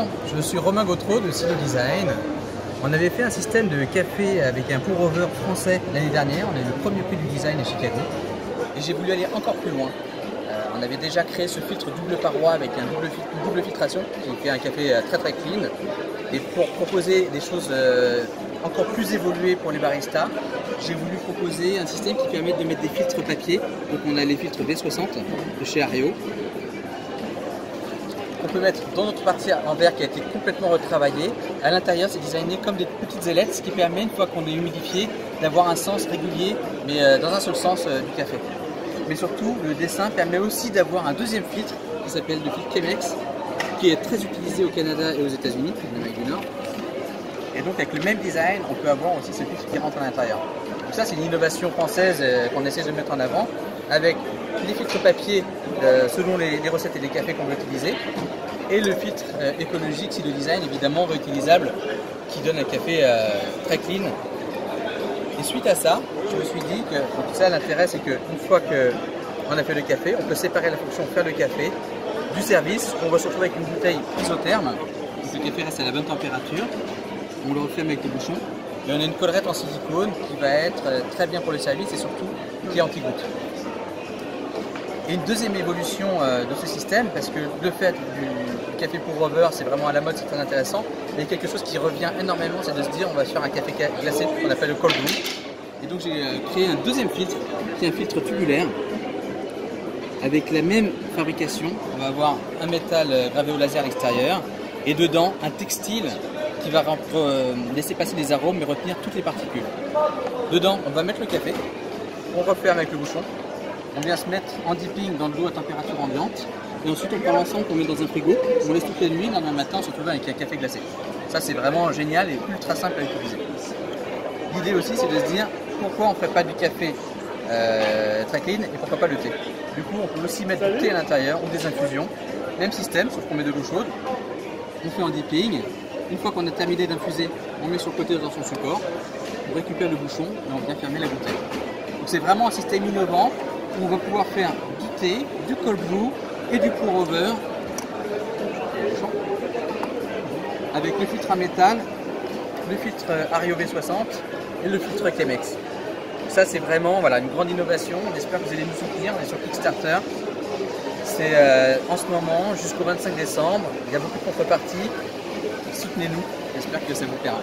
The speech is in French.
Bonjour, je suis Romain Gautreau de Silo Design. On avait fait un système de café avec un pour-over français l'année dernière. On a eu le premier prix du design à Chicago. Et j'ai voulu aller encore plus loin. On avait déjà créé ce filtre double paroi avec une double filtration qui fait un café très clean. Et pour proposer des choses encore plus évoluées pour les baristas, j'ai voulu proposer un système qui permet de mettre des filtres papier. Donc on a les filtres V60 de chez Ario. On peut mettre dans notre partie en verre qui a été complètement retravaillée. À l'intérieur, c'est designé comme des petites ailettes, ce qui permet, une fois qu'on est humidifié, d'avoir un sens régulier, mais dans un seul sens du café. Mais surtout, le dessin permet aussi d'avoir un deuxième filtre qui s'appelle le filtre Chemex, qui est très utilisé au Canada et aux États-Unis, en Amérique du Nord. Et donc, avec le même design, on peut avoir aussi ce filtre qui rentre à l'intérieur. Donc ça, c'est une innovation française qu'on essaie de mettre en avant, avec les filtres papier selon les recettes et les cafés qu'on veut utiliser, et le filtre écologique Silo Design, évidemment réutilisable, qui donne un café très clean. Et suite à ça, je me suis dit que donc ça, l'intérêt, c'est qu'une fois qu'on a fait le café, on peut séparer la fonction faire le café du service. On va se retrouver avec une bouteille isotherme. Donc le café reste à la bonne température. On le referme avec le bouchon. Et on a une collerette en silicone qui va être très bien pour le service et surtout qui est anti-goutte. Et une deuxième évolution de ce système, parce que le fait du café pour-over, c'est vraiment à la mode, c'est très intéressant, mais quelque chose qui revient énormément, c'est de se dire on va se faire un café glacé qu'on appelle le cold brew. Et donc j'ai créé un deuxième filtre, qui est un filtre tubulaire, avec la même fabrication. On va avoir un métal gravé au laser à l'extérieur, et dedans un textile qui va laisser passer les arômes, mais retenir toutes les particules. Dedans, on va mettre le café, on referme avec le bouchon. On vient se mettre en dipping dans de l'eau à température ambiante et ensuite on prend l'ensemble qu'on met dans un frigo, on laisse toute la nuit, le lendemain matin on se retrouve avec un café glacé. Ça c'est vraiment génial et ultra simple à utiliser. L'idée aussi c'est de se dire pourquoi on ne ferait pas du café très clean et pourquoi pas le thé. Du coup on peut aussi mettre du thé à l'intérieur ou des infusions, même système sauf qu'on met de l'eau chaude, on fait en dipping, une fois qu'on a terminé d'infuser, on met sur le côté dans son support, on récupère le bouchon et on vient fermer la bouteille. Donc c'est vraiment un système innovant. On va pouvoir faire du thé, du cold brew et du pour-over avec le filtre à métal, le filtre Ario V60 et le filtre Chemex. Ça c'est vraiment une grande innovation. On espère que vous allez nous soutenir. On est sur Kickstarter. C'est en ce moment jusqu'au 25 décembre. Il y a beaucoup de contreparties. Soutenez-nous. J'espère que ça vous plaira.